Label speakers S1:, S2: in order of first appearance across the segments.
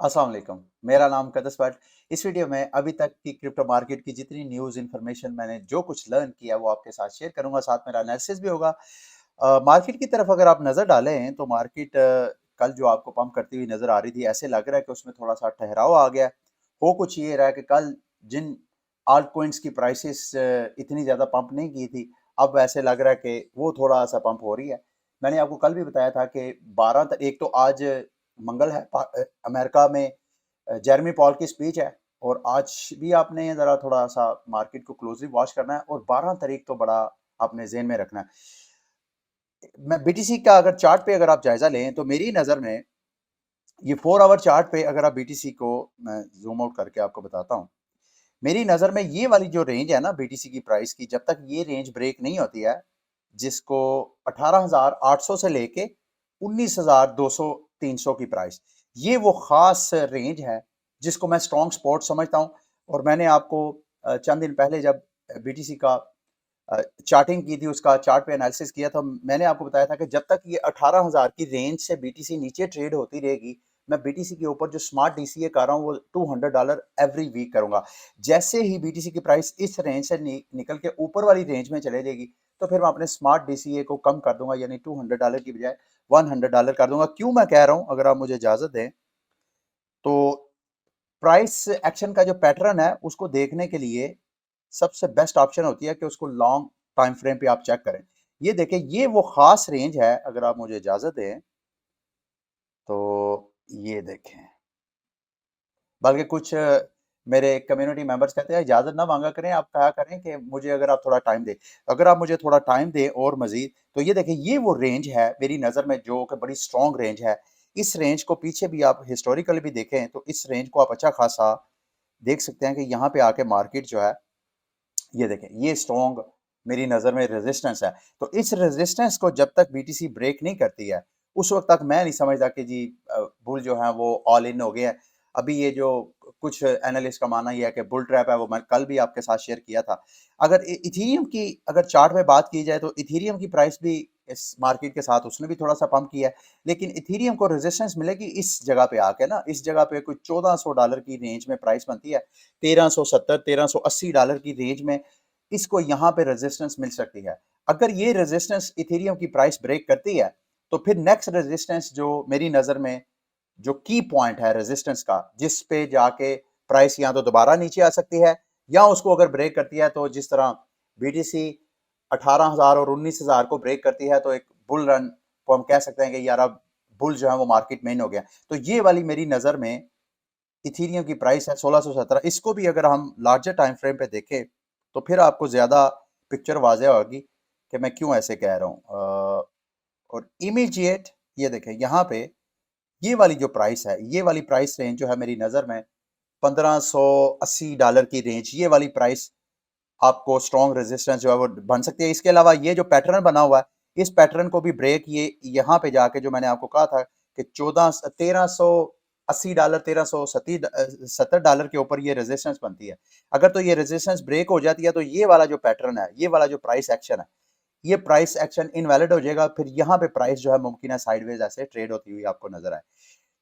S1: अस्सलाम वालेकुम। मेरा नाम कदस बट। इस वीडियो में अभी तक की क्रिप्टो मार्केट की जितनी न्यूज़ इन्फॉर्मेशन मैंने जो कुछ लर्न किया वो आपके साथ शेयर करूंगा, साथ मेरा एनालिसिस भी होगा। मार्केट की तरफ अगर आप नज़र डालें तो मार्केट कल जो आपको पंप करती हुई नज़र आ रही थी, ऐसे लग रहा है कि उसमें थोड़ा सा ठहराव आ गया है। हो कुछ ये रहा है कि कल जिन आल्ट कोइंस की प्राइसेस इतनी ज़्यादा पंप नहीं की थी, अब ऐसे लग रहा है कि वो थोड़ा सा पंप हो रही है। मैंने आपको कल भी बताया था कि 12 एक तो आज मंगल है, अमेरिका में जेरेमी पॉल की स्पीच है, और आज भी आपने ज़रा थोड़ा-सा मार्केट को क्लोज़ली वॉच करना है, और 12 तारीख तो बड़ा आपने ज़हन में रखना है। मैं बीटीसी का अगर चार्ट पे अगर आप जायज़ा लें तो मेरी नज़र में ये 4 आवर चार्ट पे अगर आप बीटीसी को मैं ज़ूम आउट करके आपको बताता हूँ। मेरी नज़र में ये वाली जो रेंज है ना बीटीसी की प्राइस की, जब तक ये रेंज ब्रेक नहीं होती है, जिसको 18,800 से लेके 19,200 300 की प्राइस, ये वो ख़ास रेंज है जिसको मैं स्ट्रॉन्ग सपोर्ट समझता हूँ। और मैंने आपको चंद दिन पहले जब बीटीसी का चार्टिंग की थी, उसका चार्ट पे एनालिसिस किया था, मैंने आपको बताया था कि जब तक ये 18,000 की रेंज से बीटीसी नीचे ट्रेड होती रहेगी, मैं बीटीसी के ऊपर जो स्मार्ट डीसीए कर रहा हूँ वो $200 एवरी वीक करूंगा। जैसे ही बीटीसी की प्राइस इस रेंज से निकल के ऊपर वाली रेंज में चले जाएगी, तो फिर मैं अपने स्मार्ट डीसीए को कम कर दूंगा, यानी $200 की बजाय $100 कर दूंगा। क्यों मैं कह रहा हूँ, अगर आप मुझे इजाजत दें तो प्राइस एक्शन का जो पैटर्न है उसको देखने के लिए सबसे बेस्ट ऑप्शन होती है कि उसको लॉन्ग टाइम फ्रेम पे आप चेक करें। ये देखें, ये वो खास रेंज है, अगर आप मुझे इजाजत दें तो ये देखें। बल्कि कुछ मेरे कम्युनिटी मेंबर्स कहते हैं इजाजत ना मांगा करें, आप कहा करें कि मुझे अगर आप थोड़ा टाइम दें। अगर आप मुझे थोड़ा टाइम दें और मजीद, तो ये देखें, ये वो रेंज है मेरी नज़र में जो कि बड़ी स्ट्रॉन्ग रेंज है। इस रेंज को पीछे भी आप हिस्टोरिकली भी देखें तो इस रेंज को आप अच्छा खासा देख सकते हैं कि यहाँ पे आके मार्केट जो है, ये देखें, ये स्ट्रॉन्ग मेरी नज़र में रेजिस्टेंस है। तो इस रेजिस्टेंस को जब तक बीटीसी ब्रेक नहीं करती है, उस वक्त तक मैं नहीं समझता कि जी बुल जो है वो ऑल इन हो गए हैं। अभी ये जो कुछ एनालिस्ट का मानना ये है कि बुल ट्रैप है, वो मैं कल भी आपके साथ शेयर किया था। अगर इथीरियम की अगर चार्ट में बात की जाए तो इथीरियम की प्राइस भी इस मार्केट के साथ उसने भी थोड़ा सा पंप किया है, लेकिन इथीरियम को रेजिस्टेंस मिलेगी इस जगह पे आके ना, इस जगह पे कुछ $1400 की रेंज में प्राइस बनती है। 1370 $1380 की रेंज में इसको यहाँ पे रेजिस्टेंस मिल सकती है। अगर ये रेजिस्टेंस इथेरियम की प्राइस ब्रेक करती है, तो फिर नेक्स्ट रेजिस्टेंस जो मेरी नजर में जो की पॉइंट है रेजिस्टेंस का, जिस पे जाके प्राइस या तो दोबारा नीचे आ सकती है, या उसको अगर ब्रेक करती है तो जिस तरह बीटीसी 18,000 और 19,000 को ब्रेक करती है, तो एक बुल रन को हम कह सकते हैं कि यार अब बुल जो है वो मार्केट में इन हो गया। तो ये वाली मेरी नजर में इथीरियम की प्राइस है 1617। इसको भी अगर हम लार्जर टाइम फ्रेम पे देखें तो फिर आपको ज़्यादा पिक्चर वाज़ेह होगी कि मैं क्यों ऐसे कह रहा हूँ। और इमीडिएट ये देखें यहाँ पे, ये वाली जो प्राइस है, ये वाली प्राइस रेंज जो है मेरी नज़र में $1580 की रेंज, ये वाली प्राइस आपको स्ट्रॉन्ग रेजिस्टेंस जो है वो बन सकती है। इसके अलावा ये जो पैटर्न बना हुआ है, इस पैटर्न को भी ब्रेक ये यहाँ पे जाके जो मैंने आपको कहा था कि 1380 डॉलर $1370 के ऊपर ये रेजिस्टेंस बनती है। अगर तो ये रेजिस्टेंस ब्रेक हो जाती है तो ये वाला जो पैटर्न है, ये वाला जो प्राइस एक्शन है, ये प्राइस एक्शन इनवैलिड हो जाएगा। फिर यहाँ पे प्राइस जो है मुमकिन है साइडवेज ऐसे ट्रेड होती हुई आपको नजर आए।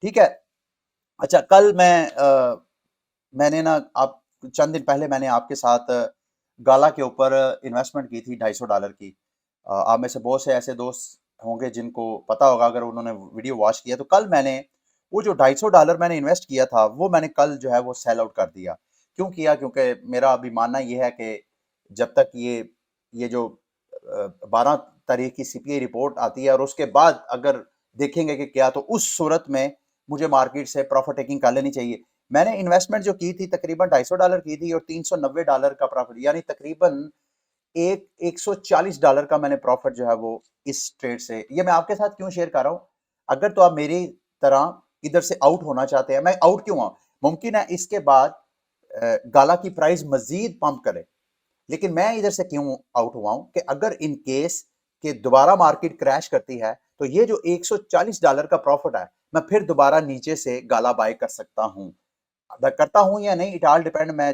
S1: ठीक है। अच्छा, कल मैंने ना आप चंद दिन पहले मैंने आपके साथ गाला के ऊपर इन्वेस्टमेंट की थी $250 की। आप में से बहुत से ऐसे दोस्त होंगे जिनको पता होगा अगर उन्होंने वीडियो वॉच किया, तो कल मैंने वो जो $250 मैंने इन्वेस्ट किया था वो मैंने कल जो है वो सेल आउट कर दिया। क्यों किया? क्योंकि मेरा अभी मानना ये है कि जब तक ये जो 12 तारीख की सीपीआई रिपोर्ट आती है और उसके बाद अगर देखेंगे कि क्या, तो उस सूरत में मुझे मार्केट से प्रॉफिट टेकिंग कर लेनी चाहिए। मैंने इन्वेस्टमेंट जो की थी तकरीबन $250 की थी, और $390 का प्रॉफिट, यानी तकरीबन एक $140 का मैंने प्रॉफिट जो है वो इस ट्रेड से, ये मैं आपके साथ क्यों शेयर कर रहा हूँ। अगर तो आप मेरी तरह इधर से आउट होना चाहते हैं, मैं आउट क्यों हुआ, मुमकिन है इसके बाद गाला की प्राइस मजीद पंप करे, लेकिन मैं इधर से क्यों आउट हुआ हूं कि अगर इन केस कि दोबारा मार्केट क्रैश करती है, तो ये जो $140 का प्रॉफिट है, मैं फिर दोबारा नीचे से गाला बाय कर सकता हूं। करता हूं या नहीं, इट ऑल डिपेंड। मैं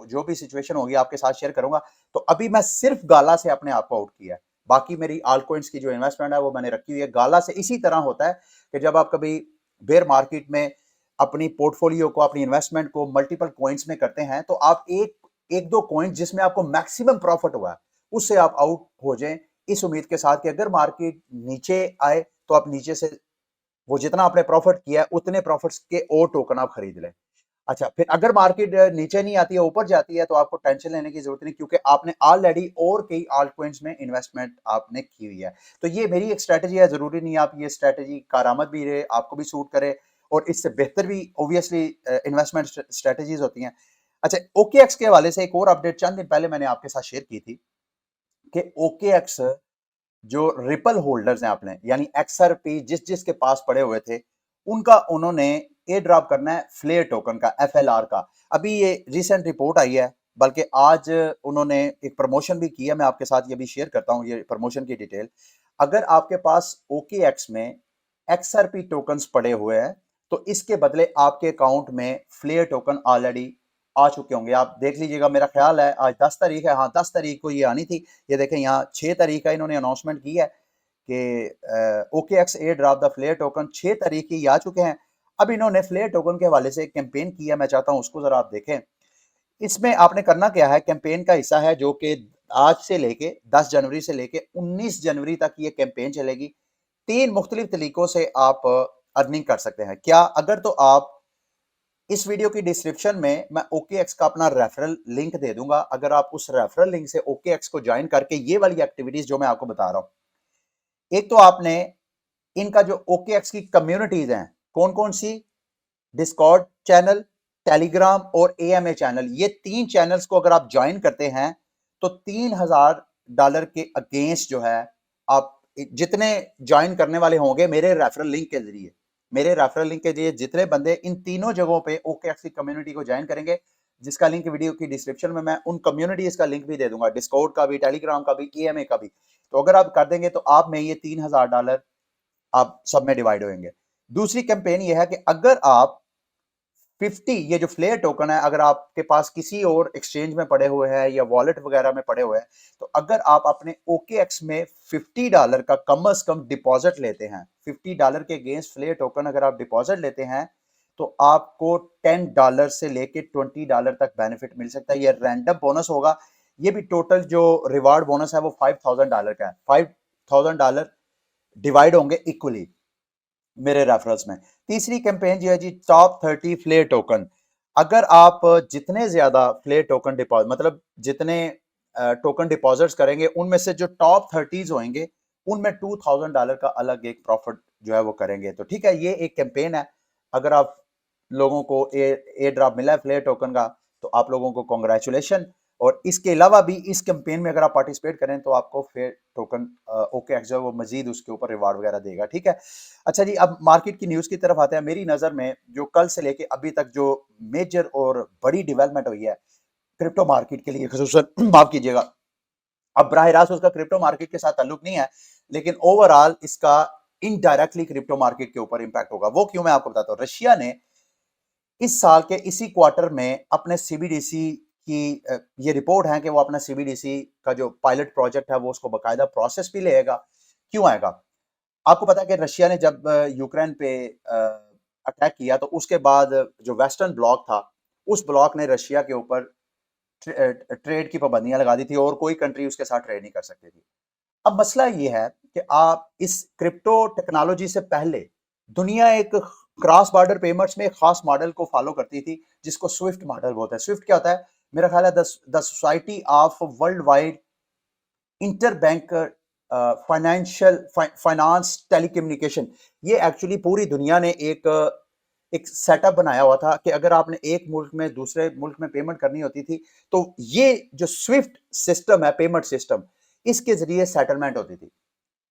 S1: जो भी सिचुएशन होगी आपके साथ शेयर करूंगा। तो अभी मैं सिर्फ गाला से अपने आप को आउट किया है। बाकी मेरी आल कोइंस की जो इन्वेस्टमेंट है वो मैंने रखी हुई है। गाला से इसी तरह होता है कि जब आप कभी बेयर मार्केट में अपनी पोर्टफोलियो को, अपनी इन्वेस्टमेंट को मल्टीपल कॉइन्स में करते हैं, तो आप एक एक दो कॉइन जिसमें आपको मैक्सिमम प्रॉफिट हुआ है उससे आप आउट हो जाएं, इस उम्मीद के साथ कि अगर मार्केट नीचे आए तो आप नीचे से वो जितना आपने प्रॉफिट किया है उतने प्रॉफिट्स के और टोकन आप खरीद लें। अच्छा, फिर अगर मार्केट नीचे नहीं आती है, ऊपर जाती है, तो आपको टेंशन लेने की जरूरत नहीं, क्योंकि आपने ऑलरेडी और कई आल्ट कॉइन्स में इन्वेस्टमेंट आपने की हुई है। तो ये मेरी एक स्ट्रेटजी है, जरूरी नहीं आप ये स्ट्रेटजी कारामद भी रहे, आपको भी सूट करे और इससे बेहतर भी ऑब्वियसली इन्वेस्टमेंट स्ट्रेटजीज होती हैं। अच्छा, ओकेएक्स के हवाले से एक और अपडेट चंद दिन पहले मैंने आपके साथ शेयर की थी कि ओकेएक्स जो रिपल होल्डर्स हैं आपने, यानी एक्सआरपी जिस जिसके पास पड़े हुए थे, उनका उन्होंने एयर ड्रॉप करना है फ्लेयर टोकन का, एफएलआर का। अभी ये रिसेंट रिपोर्ट आई है, बल्कि आज उन्होंने एक प्रमोशन भी किया, मैं आपके साथ ये भी शेयर करता हूँ ये प्रमोशन की डिटेल। अगर आपके पास ओकेएक्स में एक्सआरपी टोकन्स पड़े हुए हैं तो इसके बदले आपके अकाउंट में फ्लेयर टोकन ऑलरेडी आ चुके होंगे। आप देख लीजिएगा, मेरा ख्याल है आज 10 तारीख है, हाँ 10 तारीख को ये आनी थी। ये देखें यहाँ 6 तारीख का इन्होंने अनाउंसमेंट की है कि OKX airdrop the Flare token 6 तारीख की आ चुके हैं। अब इन्होंने फ्लेयर टोकन के हवाले से एक कैंपेन किया, मैं चाहता हूँ उसको जरा आप देखें। इसमें आपने करना क्या है, कैंपेन का हिस्सा है जो कि आज से लेके 10 जनवरी से लेके 19 जनवरी तक ये कैंपेन चलेगी। 3 मुख्तलिफ तरीकों से आप अर्निंग कर सकते हैं। क्या, अगर तो आप इस वीडियो की डिस्क्रिप्शन में मैं ओकेएक्स का अपना रेफरल लिंक दे दूंगा, अगर आप उस रेफरल लिंक से ओकेएक्स को ज्वाइन करके ये वाली एक्टिविटीज जो मैं आपको बता रहा हूं, एक तो आपने इनका जो ओकेएक्स की कम्युनिटीज हैं, कौन कौन सी, डिस्कॉर्ड चैनल, टेलीग्राम और एएमए चैनल, ये 3 चैनल्स को अगर आप ज्वाइन करते हैं तो $3000 के अगेंस्ट जो है आप जितने ज्वाइन करने वाले होंगे मेरे रेफरल लिंक के जरिए, मेरे रेफरल लिंक के जरिए जितने बंदे इन तीनों जगहों पे ओकेएक्स की कम्युनिटी को ज्वाइन करेंगे, जिसका लिंक वीडियो की डिस्क्रिप्शन में मैं उन कम्युनिटीज का लिंक भी दे दूंगा, डिस्कॉर्ड का भी, टेलीग्राम का भी, एएमए का भी। तो अगर आप कर देंगे तो आप में ये $3000 आप सब में डिवाइड होंगे। दूसरी कैंपेन ये है कि अगर आप 50 ये जो फ्लेयर टोकन है, अगर आपके पास किसी और एक्सचेंज में पड़े हुए हैं या वॉलेट वगैरह में पड़े हुए हैं, तो अगर आप अपने ओकेएक्स में $50 का कम से कम डिपॉजिट लेते हैं, $50 के अगेंस्ट फ्लेयर टोकन अगर आप डिपॉजिट लेते हैं, तो आपको $10 से लेके $20 तक बेनिफिट मिल सकता है। ये रैंडम बोनस होगा। ये भी टोटल जो रिवार्ड बोनस है वो $5000 का है। $5000 डिवाइड होंगे इक्वली मेरे रेफरल्स में। तीसरी कैंपेन जो है जी, टॉप 30 फ्लेयर टोकन। अगर आप जितने ज्यादा फ्लेयर टोकन डिपॉजिट, मतलब जितने टोकन डिपॉजिट्स करेंगे, उनमें से जो टॉप 30 होंगे उनमें $2000 का अलग एक प्रॉफिट जो है वो करेंगे। तो ठीक है, ये एक कैंपेन है। अगर आप लोगों को एयर ड्रॉप मिला है फ्लेयर टोकन का तो आप लोगों को कॉन्ग्रेचुलेशन। और इसके अलावा भी इस कैंपेन में अगर आप पार्टिसिपेट करें तो आपको फिर टोकन ओकेएक्स जो है वो मजीद उसके ऊपर रिवार्ड वगैरह देगा। ठीक है, अच्छा जी, अब मार्केट की न्यूज की तरफ आते हैं। मेरी नजर में जो कल से लेके अभी तक जो मेजर और बड़ी डेवलपमेंट हुई है क्रिप्टो मार्केट के लिए खसूसन माफ कीजिएगा, अब बराह रास्त उसका क्रिप्टो मार्केट के साथ ताल्लुक नहीं है, लेकिन ओवरऑल इसका इनडायरेक्टली क्रिप्टो मार्केट के ऊपर इंपैक्ट होगा। वो क्यों, मैं आपको बताता हूँ। रशिया ने इस साल के इसी क्वार्टर में अपने सीबीडीसी की ये रिपोर्ट है कि वो अपना सीबीडीसी का जो पायलट प्रोजेक्ट है वो उसको बकायदा प्रोसेस भी लेगा। क्यों आएगा, आपको पता है कि रशिया ने जब यूक्रेन पे अटैक किया तो उसके बाद जो वेस्टर्न ब्लॉक था, उस ब्लॉक ने रशिया के ऊपर ट्रेड की पाबंदियां लगा दी थी और कोई कंट्री उसके साथ ट्रेड नहीं कर सकती थी। अब मसला ये है कि आप इस क्रिप्टो टेक्नोलॉजी से पहले दुनिया एक क्रॉस बॉर्डर पेमेंट्स में एक खास मॉडल को फॉलो करती थी जिसको स्विफ्ट मॉडल बोलते हैं। स्विफ्ट क्या होता है, मेरा ख्याल है the society of world wide inter bank financial finance telecommunication. ये एक्चुअली पूरी दुनिया ने एक सेटअप बनाया हुआ था कि अगर आपने एक मुल्क में दूसरे मुल्क में पेमेंट करनी होती थी तो ये जो स्विफ्ट सिस्टम है, पेमेंट सिस्टम, इसके जरिए सेटलमेंट होती थी।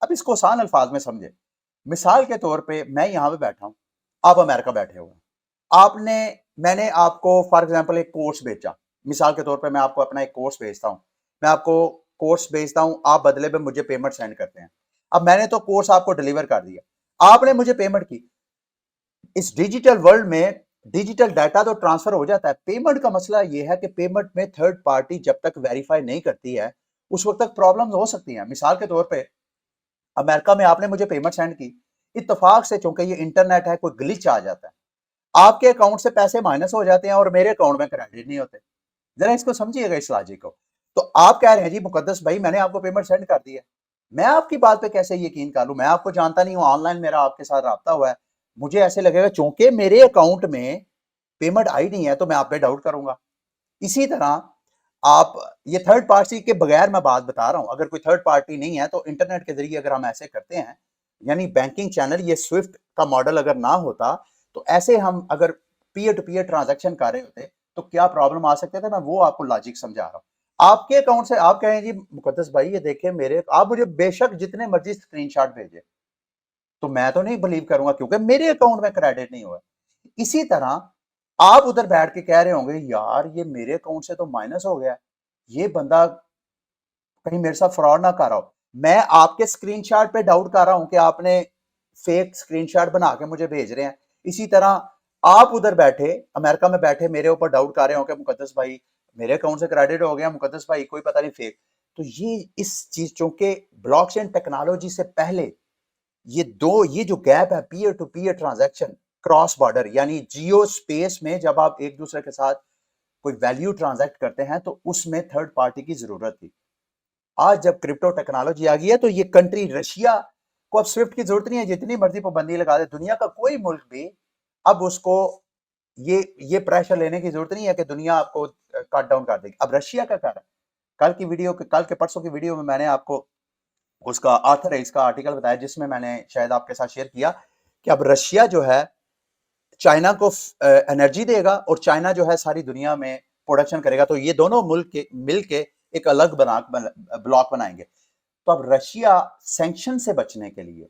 S1: अब इसको आसान अल्फाज में समझे, मिसाल के तौर पे मैं यहां पे बैठा हूं, आप अमेरिका बैठे हुए हैं, आपने मैंने आपको फॉर एग्जांपल एक कोर्स बेचा। मिसाल के तौर पे मैं आपको अपना एक कोर्स भेजता हूं, मैं आपको कोर्स भेजता हूं, आप बदले में मुझे पेमेंट सेंड करते हैं। अब मैंने तो कोर्स आपको डिलीवर कर दिया, आपने मुझे पेमेंट की। इस डिजिटल वर्ल्ड में डिजिटल डाटा तो ट्रांसफर हो जाता है, पेमेंट का मसला यह है कि पेमेंट में थर्ड पार्टी जब तक वेरीफाई नहीं करती है उस वक्त तक प्रॉब्लम्स हो सकती हैं। मिसाल के तौर पे अमेरिका में आपने मुझे पेमेंट सेंड की, इत्तेफाक से चूंकि ये इंटरनेट है कोई ग्लिच आ जाता है, आपके अकाउंट से पैसे माइनस हो जाते हैं और मेरे अकाउंट में क्रेडिट नहीं होते। जरा इसको समझिएगा, इस लॉजिक को। तो आप कह रहे हैं जी मुकद्दस भाई मैंने आपको पेमेंट सेंड कर दी है, मैं आपकी बात पे कैसे यकीन कर लूं? मैं आपको जानता नहीं हूं, ऑनलाइन मेरा आपके साथ राब्ता हुआ है, मुझे ऐसे लगेगा चूंकि मेरे अकाउंट में पेमेंट आई नहीं है तो मैं आप पे डाउट करूंगा। इसी तरह आप, ये थर्ड पार्टी के बगैर मैं बात बता रहा हूं, अगर कोई थर्ड पार्टी नहीं है तो इंटरनेट के जरिए अगर हम ऐसे करते हैं, यानी बैंकिंग चैनल, ये स्विफ्ट का मॉडल अगर ना होता तो ऐसे हम अगर पीयर टू पीयर ट्रांजैक्शन कर रहे होते तो क्या प्रॉब्लम आ सकते थे, मैं वो आपको लॉजिक समझा रहा हूं। आपके अकाउंट से आप कहें जी मुकद्दस भाई ये देखें मेरे, आप मुझे बेशक जितने मर्जी स्क्रीनशॉट भेजे तो मैं तो नहीं बिलीव करूंगा क्योंकि मेरे अकाउंट में क्रेडिट नहीं हुआ। इसी तरह आप उधर बैठ के कह रहे होंगे यार ये मेरे अकाउंट से तो माइनस हो गया, ये बंदा कहीं मेरे साथ फ्रॉड ना कर रहा हो। मैं आपके स्क्रीनशॉट पे डाउट कर रहा हूं कि आपने फेक स्क्रीनशॉट बना के मुझे भेज रहे हैं। इसी तरह आप उधर बैठे अमेरिका में बैठे मेरे ऊपर डाउट कर रहे हो कि मुकद्दस भाई मेरे अकाउंट से क्रेडिट हो गया, मुकद्दस भाई कोई पता नहीं फेक। तो ये इस चीज, चूंकि ब्लॉकचेन टेक्नोलॉजी से पहले ये जो गैप है peer to peer transaction cross border, यानी जियो स्पेस में जब आप एक दूसरे के साथ कोई वैल्यू ट्रांजैक्ट करते हैं तो उसमें थर्ड पार्टी की जरूरत थी। आज जब क्रिप्टो टेक्नोलॉजी आ गई है तो ये कंट्री रशिया को अब स्विफ्ट की जरूरत नहीं है, जितनी मर्जी पाबंदी लगा दे दुनिया का कोई मुल्क भी, अब उसको ये प्रेशर लेने की जरूरत नहीं है कि दुनिया आपको कट डाउन कर देगी। अब रशिया का कर रहा है। कल के परसों की वीडियो में मैंने आपको उसका ऑथर है इसका आर्टिकल बताया जिसमें मैंने शायद आपके साथ शेयर किया कि अब रशिया जो है चाइना को एनर्जी देगा और चाइना जो है सारी दुनिया में प्रोडक्शन करेगा, तो ये दोनों मुल्क के मिलके एक अलग ब्लॉक बनाएंगे। तो अब रशिया सैंक्शन से बचने के लिए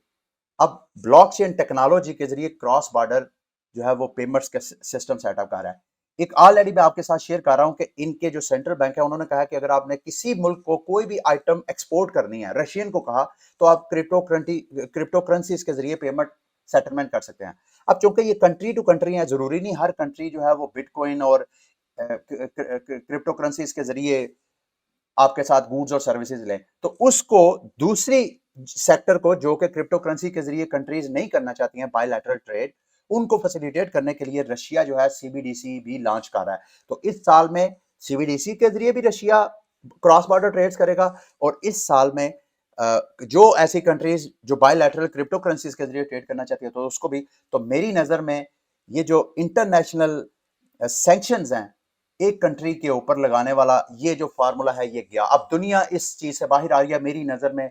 S1: अब ब्लॉकचेन टेक्नोलॉजी के जरिए क्रॉस बॉर्डर जो है वो पेमेंट्स का सिस्टम सेटअप कर रहा है। एक ऑलरेडी मैं आपके साथ शेयर कर रहा हूं कि इनके जो सेंट्रल बैंक है उन्होंने कहा कि अगर आपने किसी मुल्क को कोई भी आइटम एक्सपोर्ट करनी है, रशियन को कहा, तो आप क्रिप्टो करेंसीज के जरिए पेमेंट सेटलमेंट कर सकते हैं। अब चूंकि ये कंट्री टू कंट्री है, जरूरी नहीं हर कंट्री जो है वो बिटकॉइन और क्रिप्टो करेंसीज के जरिए आपके साथ गुड्स और सर्विसेज लें, तो उसको दूसरी सेक्टर को जो कि क्रिप्टो करेंसी के जरिए कंट्रीज नहीं करना चाहती हैं बायलैटरल ट्रेड, उनको फैसिलिटेट करने के लिए रशिया जो है सीबीडीसी भी लॉन्च कर रहा है। तो इस साल में सीबीडीसी के जरिए भी रशिया क्रॉस बॉर्डर ट्रेड्स करेगा और इस साल में जो ऐसी कंट्रीज जो बायलैटरल क्रिप्टो करेंसीज के जरिए ट्रेड करना चाहती है तो उसको भी। तो मेरी नजर में ये जो इंटरनेशनल सैंक्शंस हैं एक कंट्री के ऊपर लगाने वाला, ये जो फार्मूला है ये गया। अब दुनिया इस चीज से बाहर आ रही है। मेरी नजर में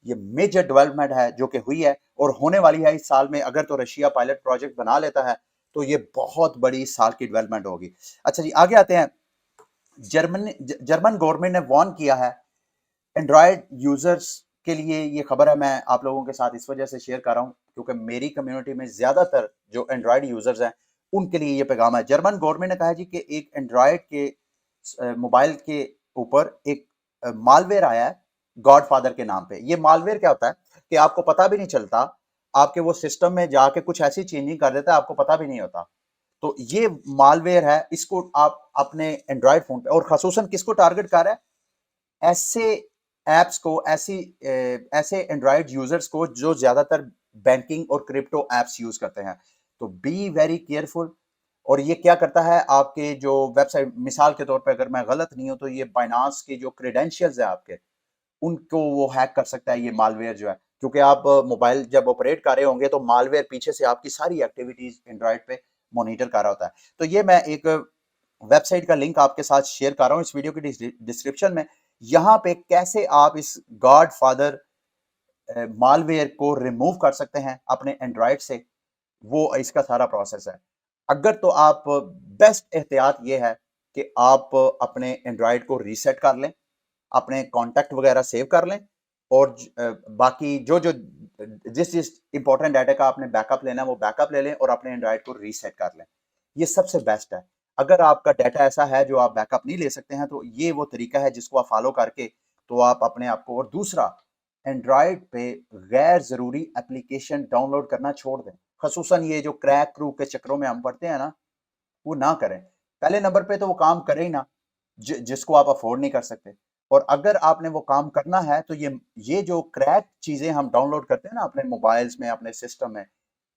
S1: ये मेजर डेवलपमेंट है जो कि हुई है और होने वाली है इस साल में। अगर तो रशिया पायलट प्रोजेक्ट बना लेता है तो ये बहुत बड़ी इस साल की डेवलपमेंट होगी। अच्छा जी, आगे आते हैं। जर्मन गवर्नमेंट ने वार्न किया है एंड्रॉयड यूजर्स के लिए। ये खबर है मैं आप लोगों के साथ इस वजह से शेयर कर रहा हूं क्योंकि मेरी कम्युनिटी में ज्यादातर जो एंड्रॉयड यूजर्स हैं उनके लिए ये पैगाम है। जर्मन गवर्नमेंट ने कहा है जी कि एक एंड्रॉयड के मोबाइल के ऊपर एक मालवेयर आया है गॉडफादर के नाम पे। ये मालवेयर क्या होता है कि आपको पता भी नहीं चलता, आपके वो सिस्टम में जाके कुछ ऐसी चेंजिंग कर देता है आपको पता भी नहीं होता। तो ये मालवेयर है, इसको आप अपने एंड्रॉयड फोन पे, और खासूसन किसको टारगेट कर रहा है, ऐसे एप्स को, ऐसे एंड्रॉयड यूजर्स को जो ज्यादातर बैंकिंग और क्रिप्टो एप्स यूज करते हैं। तो बी वेरी केयरफुल। और ये क्या करता है, आपके जो वेबसाइट, मिसाल के तौर पे अगर मैं गलत नहीं हूं तो ये बाइनांस के जो क्रेडेंशियल्स है आपके, उनको वो हैक कर सकता है ये मालवेयर जो है। क्योंकि आप मोबाइल जब ऑपरेट कर रहे होंगे तो मालवेयर पीछे से आपकी सारी एक्टिविटीज एंड्रॉयड पे मॉनिटर कर रहा होता है। तो ये मैं एक वेबसाइट का लिंक आपके साथ शेयर कर रहा हूँ इस वीडियो की डिस्क्रिप्शन में। यहाँ पे कैसे आप इस गॉड फादर मालवेयर को रिमूव कर सकते हैं अपने एंड्रॉयड से, वो इसका सारा प्रोसेस है। अगर तो आप, बेस्ट एहतियात ये है कि आप अपने एंड्रॉयड को रीसेट कर लें, अपने कॉन्टैक्ट वगैरह सेव कर लें और बाकी जो जो जिस इंपॉर्टेंट डाटा का आपने बैकअप लेना है वो बैकअप ले लें और अपने एंड्रॉयड को रीसेट कर लें। ये सबसे बेस्ट है। अगर आपका डाटा ऐसा है जो आप बैकअप नहीं ले सकते हैं तो ये वो तरीका है जिसको आप फॉलो करके तो आप अपने आप को। और दूसरा, एंड्रॉयड पे गैर जरूरी एप्लीकेशन डाउनलोड करना छोड़ दें। खसूसन ये जो क्रैक क्रू के चक्करों में हम पड़ते हैं ना, वो ना करें। पहले नंबर पे तो वो काम करे ही ना जिसको आप अफोर्ड नहीं कर सकते। और अगर आपने वो काम करना है तो ये जो क्रैक चीजें हम डाउनलोड करते हैं ना अपने मोबाइल्स में, अपने सिस्टम में,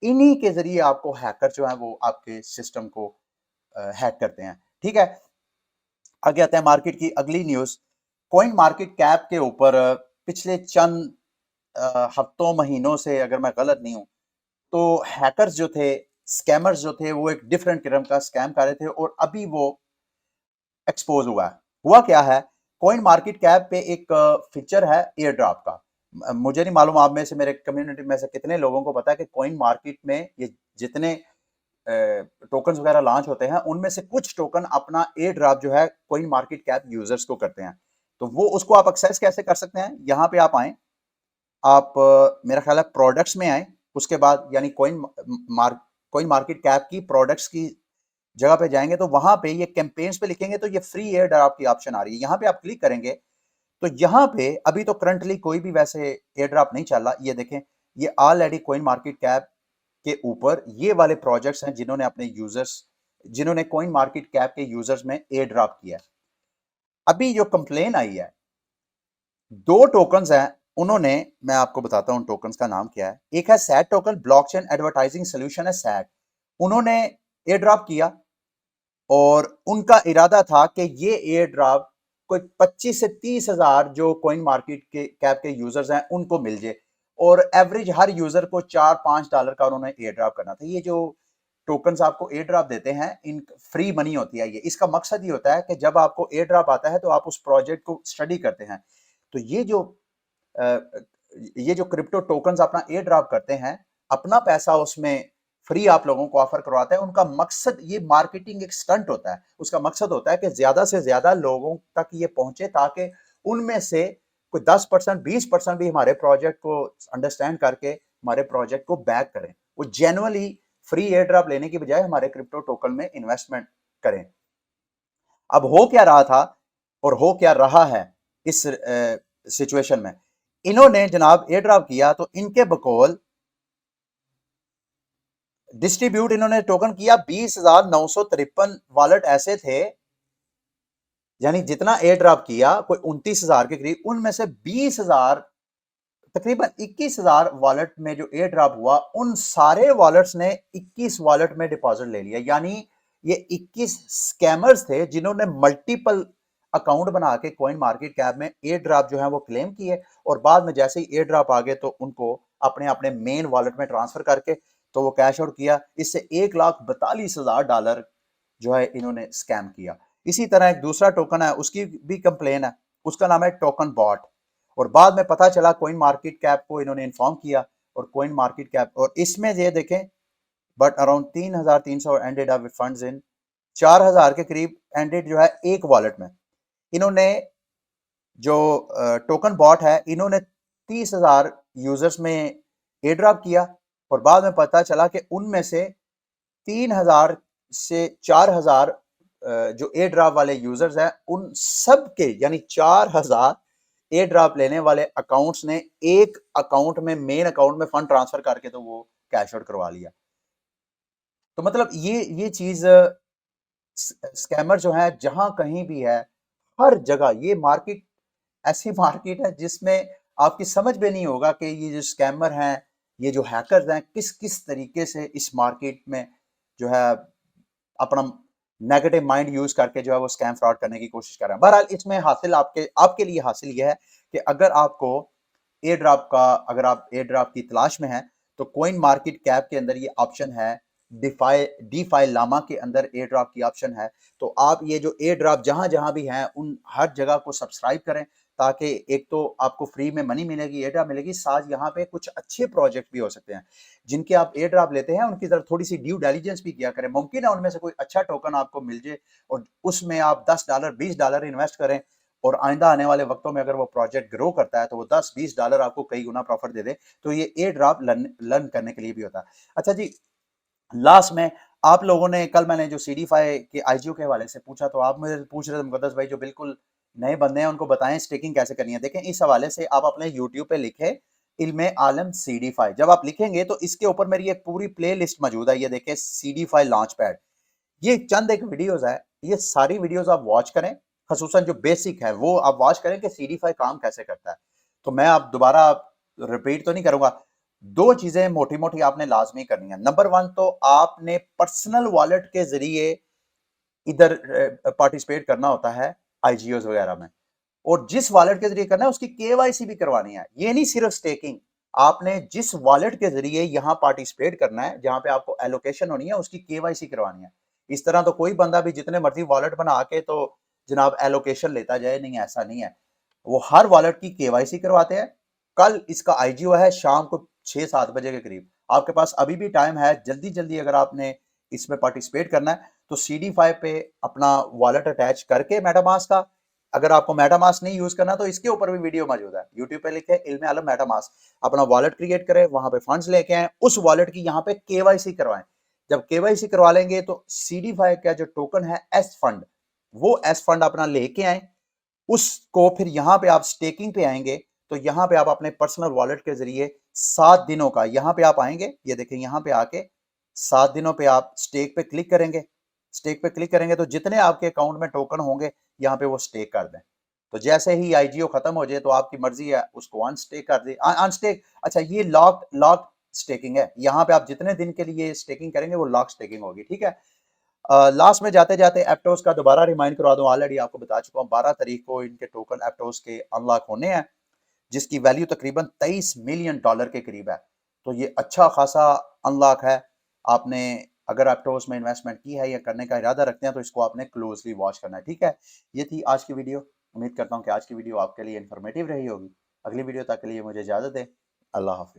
S1: इन्हीं के ज़रिए आपको हैकर जो हैं वो आपके सिस्टम को हैक करते हैं। ठीक है? आगे आते हैं मार्केट की अगली न्यूज़। कॉइन मार्केट कैप के ऊपर पिछले चंद हफ्तों, महीनों से अगर मैं गलत नहीं हूँ, तो हैकर्स जो थे, स्कैमर्स जो थे, वो एक डिफरेंट किस्म का स्कैम कर रहे थे और अभी वो एक्सपोज हुआ है। हुआ क्या है? कॉइन मार्केट कैप पे एक फीचर है एयर ड्रॉप का। मुझे नहीं मालूम आप में से, मेरे कम्युनिटी में से कितने लोगों को पता है कि कॉइन मार्केट में ये जितने टोकन्स वगैरह लॉन्च होते हैं, उनमें से कुछ टोकन अपना एयर ड्रॉप जो है कॉइन मार्केट कैप यूजर्स को करते हैं। तो वो उसको आप एक्सेस कैसे कर सकते हैं? यहाँ पे आप आए, आप मेरा ख्याल है प्रोडक्ट्स में आए, उसके बाद यानी कॉइन मार्केट कैप की प्रोडक्ट्स की जगह पे जाएंगे तो वहां पे ये कैंपेन्स पे लिखेंगे तो ये फ्री एयर ड्रॉप की ऑप्शन आ रही है। यहाँ पे आप क्लिक करेंगे तो यहाँ पे अभी तो करंटली कोई भी वैसे एयर ड्रॉप नहीं चल रहा। ये देखें, ये ऑलरेडी कॉइन मार्केट कैप के ऊपर ये वाले प्रोजेक्ट्स हैं जिन्होंने अपने यूजर्स, जिन्होंने कॉइन मार्केट कैप के यूजर्स में एयर ड्रॉप किया है। अभी जो कंप्लेन आई है, दो टोकन्स हैं उन्होंने, मैं आपको बताता हूं टोकन्स का नाम क्या है। एक है SAT token, blockchain advertising solution है सैट। उन्होंने एयर ड्रॉप किया और उनका इरादा था कि ये एयर ड्रॉप कोई 25 से 30 हजार जो कॉइन मार्केट के कैप के यूजर्स हैं उनको मिल जाए और एवरेज हर यूजर को $4-5 का उन्होंने एयर ड्रॉप करना था। ये जो टोकन्स आपको एयर ड्रॉप देते हैं, इन फ्री मनी होती है ये। इसका मकसद ये होता है कि जब आपको एयर ड्रॉप आता है तो आप उस प्रोजेक्ट को स्टडी करते हैं। तो अ, ये जो क्रिप्टो टोकन्स अपना एयर ड्रॉप करते हैं, अपना पैसा उसमें फ्री आप लोगों को ऑफर करवाते हैं। उनका मकसद, ये मार्केटिंग एक स्टंट होता है। उसका मकसद होता है कि ज्यादा से ज्यादा लोगों तक ये पहुंचे ताकि उनमें से कोई 10%, 20% भी हमारे प्रोजेक्ट को अंडरस्टैंड करके हमारे प्रोजेक्ट को बैक करें। वो जेन्युइनली फ्री एयर ड्रॉप लेने की बजाय हमारे क्रिप्टो टोकन में इन्वेस्टमेंट करें। अब हो क्या रहा था और हो क्या रहा है इस सिचुएशन में? इन्होंने जनाब एयर ड्रॉप किया तो इनके बकौल डिस्ट्रीब्यूट इन्होंने टोकन किया 20,953 वॉलेट ऐसे थे, यानी जितना एयर ड्रॉप किया कोई 29,000 के करीब, उनमें से 20,000, तकरीबन 21,000 वॉलेट में जो एयर ड्रॉप हुआ, उन सारे वॉलेट्स ने 21 वॉलेट में डिपॉजिट ले लिया। यानी ये 21 स्कैमर्स थे जिन्होंने मल्टीपल अकाउंट बना के कॉइन मार्केट कैप में एयर ड्रॉप जो है वो क्लेम किए और बाद में जैसे ही एयर ड्रॉप आ गए तो उनको अपने अपने मेन वॉलेट में ट्रांसफर करके तो वो कैश आउट किया। इससे $1,42,000 जो है इन्होंने स्कैम किया। इसी तरह एक दूसरा टोकन है, उसकी भी कंप्लेन है, उसका नाम है टोकन बॉट। और बाद में पता चला कॉइन मार्केट कैप को इन्होंने इन्फॉर्म किया और कॉइन मार्केट कैप, और इसमें ये देखें, but around 3,300 ended up funds in 4,000 के करीब एंडेड जो है एक वॉलेट में। इन्होंने जो टोकन बॉट है, इन्होंने 30,000 यूजर्स में एयर ड्रॉप किया और बाद में पता चला कि उनमें से 3,000 से 4,000 जो एयर ड्रॉप वाले यूजर्स हैं, उन सब के यानी 4,000 एयर ड्रॉप लेने वाले अकाउंट्स ने एक अकाउंट में, मेन अकाउंट में फंड ट्रांसफर करके तो वो कैश आउट करवा लिया। तो मतलब ये चीज, स्कैमर जो है जहां कहीं भी है, हर जगह ये मार्केट ऐसी मार्केट है जिसमें आपकी समझ में नहीं होगा कि ये जो स्कैमर हैं, ये जो हैकर्स हैं, किस किस तरीके से इस मार्केट में जो है अपना नेगेटिव माइंड यूज करके जो है वो स्कैम फ्रॉड करने की कोशिश कर रहे हैं। बहरहाल इसमें हासिल आपके आपके लिए हासिल ये है कि अगर आपको एयर ड्रॉप का, अगर आप एयर ड्रॉप की तलाश में हैं तो कॉइन मार्केट कैप के अंदर ये ऑप्शन है, डीफाई लामा के अंदर एयर ड्रॉप की ऑप्शन है। तो आप ये जो एयर ड्रॉप जहां जहां भी हैं उन हर जगह को सब्सक्राइब करें ताकि एक तो आपको फ्री में मनी मिलेगी, एयर ड्रॉप मिलेगी, साथ यहाँ पे कुछ अच्छे प्रोजेक्ट भी हो सकते हैं जिनके आप एयर ड्रॉप लेते हैं, उनकी तरफ थोड़ी सी ड्यू डिलिजेंस भी किया करें। मुमकिन है उनमें से कोई अच्छा टोकन आपको मिल जाए और उसमें आप $10 $20 इन्वेस्ट करें और आइंदा आने वाले वक्तों में अगर वो प्रोजेक्ट ग्रो करता है तो वो $10-20 आपको कई गुना प्रॉफिट दे दे। तो ये एयर ड्रॉप लर्न करने के लिए भी होता है। अच्छा जी, लास्ट में आप लोगों ने, कल मैंने जो सीडीफाई के आईजीओ के हवाले से पूछा तो आप मुझे पूछ रहे थे मुकद्दस भाई जो बिल्कुल नए बंदे हैं उनको बताएं स्टेकिंग कैसे करनी है। देखें, इस हवाले से आप अपने यूट्यूब पे लिखें इल्मे आलम सीडीफाई, जब आप लिखेंगे तो इसके ऊपर मेरी एक पूरी प्ले लिस्ट मौजूद है। ये देखें, सीडीफाई लॉन्च पैड, ये चंद एक वीडियोस है, ये सारी वीडियोस आप वॉच करें, खसूसन जो बेसिक है वो आप वॉच करें कि सीडीफाई काम कैसे करता है। तो मैं आप दोबारा रिपीट तो नहीं करूंगा, दो चीजें मोटी मोटी आपने लाजमी करनी है। नंबर वन तो आपने पर्सनल वॉलेट के जरिए इधर पार्टिसिपेट करना होता है आईजीओ वगैरह में, और जिस वॉलेट के जरिए करना है उसकी केवाईसी भी करवानी है। ये नहीं सिर्फ स्टेकिंग, आपने जिस वॉलेट के जरिए यहां पार्टिसिपेट करना है, जहां पे आपको एलोकेशन होनी है, उसकी केवाईसी करवानी है। इस तरह तो कोई बंदा भी जितने मर्जी वॉलेट बना के तो जनाब एलोकेशन लेता जाए, नहीं, ऐसा नहीं है। वो हर वॉलेट की केवाईसी करवाते हैं। कल इसका आईजीओ है शाम को 6-7 बजे के करीब। आपके पास अभी भी टाइम है, जल्दी जल्दी अगर आपने इसमें पार्टिसिपेट करना है तो CD5 पे अपना वॉलेट अटैच करके मेटामास्क का, अगर आपको मेटामास्क नहीं यूज करना तो इसके ऊपर भी वीडियो मौजूद है, यूट्यूब पे लिखे इल्म आलम मेटामास्क, अपना वॉलेट क्रिएट करें, वहां पे फंड्स लेके आए, उस वॉलेट की यहाँ पे केवाईसी करवाएं। जब केवाईसी करवा लेंगे तो CD5 का जो टोकन है एस फंड, वो एस फंड अपना लेके आए, उसको फिर यहाँ पे आप स्टेकिंग पे आएंगे तो यहाँ पे आप अपने पर्सनल वॉलेट के जरिए 7 दिनों का, यहाँ पे आप आएंगे, ये देखें यहाँ पे आके 7 दिनों पे आप स्टेक पे क्लिक करेंगे। स्टेक पे क्लिक करेंगे तो जितने आपके अकाउंट में टोकन होंगे यहाँ पे वो स्टेक कर दें। तो जैसे ही आईजीओ खत्म हो जाए तो आपकी मर्जी है उसको अनस्टेक कर दे, अनस्टेक। अच्छा, ये लॉक लॉक स्टेकिंग है, यहाँ पे आप जितने दिन के लिए स्टेकिंग करेंगे वो लॉक स्टेकिंग होगी, ठीक है। लास्ट में जाते जाते एप्टोस का दोबारा रिमाइंड करवा दूं, ऑलरेडी आपको बता चुका हूँ 12 तारीख को इनके टोकन एप्टोस के अनलॉक होने हैं, जिसकी वैल्यू तकरीबन $23 मिलियन के करीब है। तो ये अच्छा खासा अनलॉक है। आपने अगर एप्टोस में इन्वेस्टमेंट की है या करने का इरादा रखते हैं तो इसको आपने क्लोजली वॉच करना है, ठीक है। ये थी आज की वीडियो। उम्मीद करता हूँ कि आज की वीडियो आपके लिए इन्फॉर्मेटिव रही होगी। अगली वीडियो तक के लिए मुझे इजाजत दें। अल्लाह हाफिज।